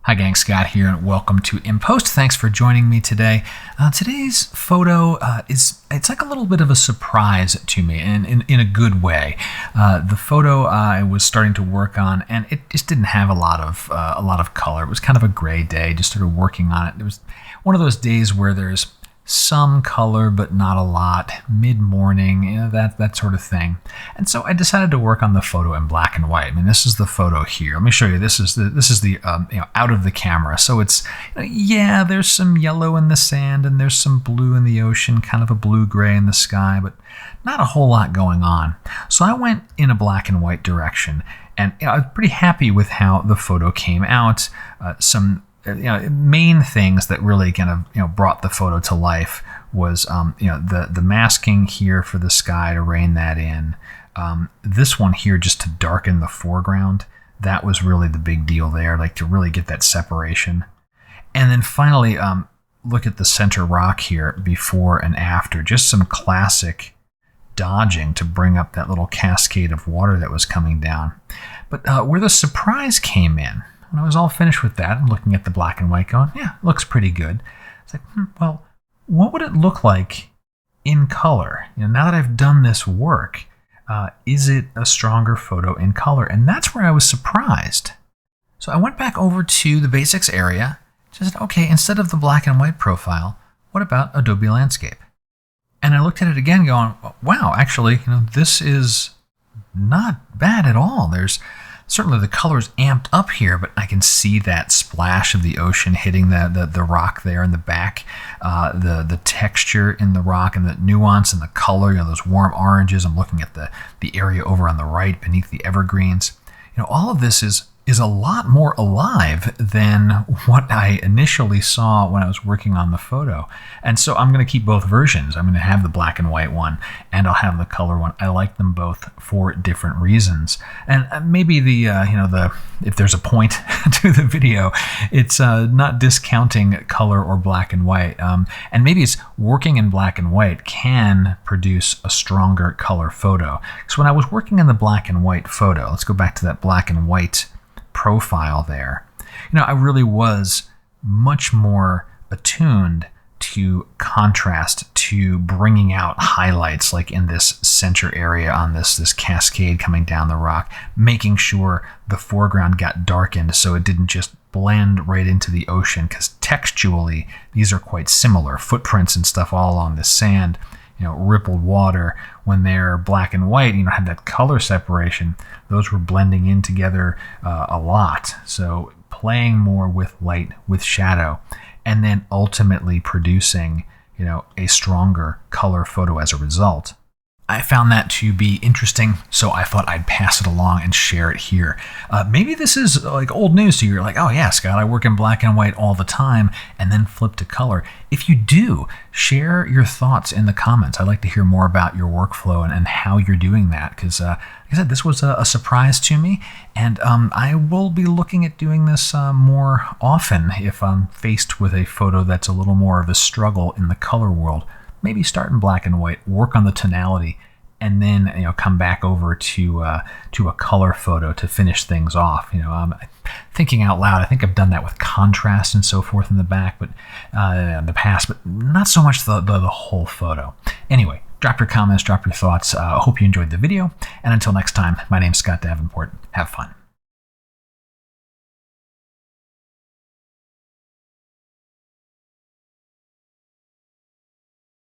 Hi gang, Scott here, and welcome to InPost. Thanks for joining me today. Today's photo it's like a little bit of a surprise to me, and in a good way. The photo I was starting to work on, and it just didn't have a lot of color. It was kind of a gray day. Just started working on it. It was one of those days where there's some color but not a lot, mid-morning, that sort of thing. And so I decided to work on the photo in black and white. I mean, this is the photo here. Let me show you. This is the out of the camera. So it's there's some yellow in the sand and there's some blue in the ocean, kind of a blue-gray in the sky, but not a whole lot going on. So I went in a black and white direction, and I was pretty happy with how the photo came out. Some main things that really kind of brought the photo to life was the masking here for the sky to rein that in. This one here just to darken the foreground. That was really the big deal there, like to really get that separation. And then finally, look at the center rock here before and after. Just some classic dodging to bring up that little cascade of water that was coming down. But where the surprise came in, when I was all finished with that, I'm looking at the black and white going, yeah, it looks pretty good. It's like, well, what would it look like in color? Now that I've done this work, is it a stronger photo in color? And that's where I was surprised. So I went back over to the basics area, just okay, instead of the black and white profile, what about Adobe Landscape? And I looked at it again going, wow, actually, this is not bad at all. There's certainly the color's amped up here, but I can see that splash of the ocean hitting the rock there in the back, the texture in the rock and the nuance and the color, those warm oranges. I'm looking at the area over on the right beneath the evergreens. All of this is a lot more alive than what I initially saw when I was working on the photo. And so I'm going to keep both versions. I'm going to have the black and white one, and I'll have the color one. I like them both for different reasons. And maybe if there's a point to the video, it's not discounting color or black and white. And maybe it's working in black and white can produce a stronger color photo. So when I was working in the black and white photo, let's go back to that black and white profile there. I really was much more attuned to contrast, to bringing out highlights like in this center area on this cascade coming down the rock, making sure the foreground got darkened so it didn't just blend right into the ocean, because textually these are quite similar. Footprints and stuff all along the sand, rippled water. When they're black and white, have that color separation. Those were blending in together a lot. So playing more with light, with shadow, and then ultimately producing, a stronger color photo as a result. I found that to be interesting, so I thought I'd pass it along and share it here. Maybe this is like old news to you. You're like, oh yeah, Scott, I work in black and white all the time and then flip to color. If you do, share your thoughts in the comments. I'd like to hear more about your workflow and how you're doing that, because like I said, this was a surprise to me, and I will be looking at doing this more often if I'm faced with a photo that's a little more of a struggle in the color world. Maybe start in black and white, work on the tonality, and then come back over to a color photo to finish things off. Thinking out loud, I think I've done that with contrast and so forth in the back, but in the past, but not so much the whole photo. Anyway, drop your comments, drop your thoughts. I hope you enjoyed the video, and until next time, my name's Scott Davenport. Have fun.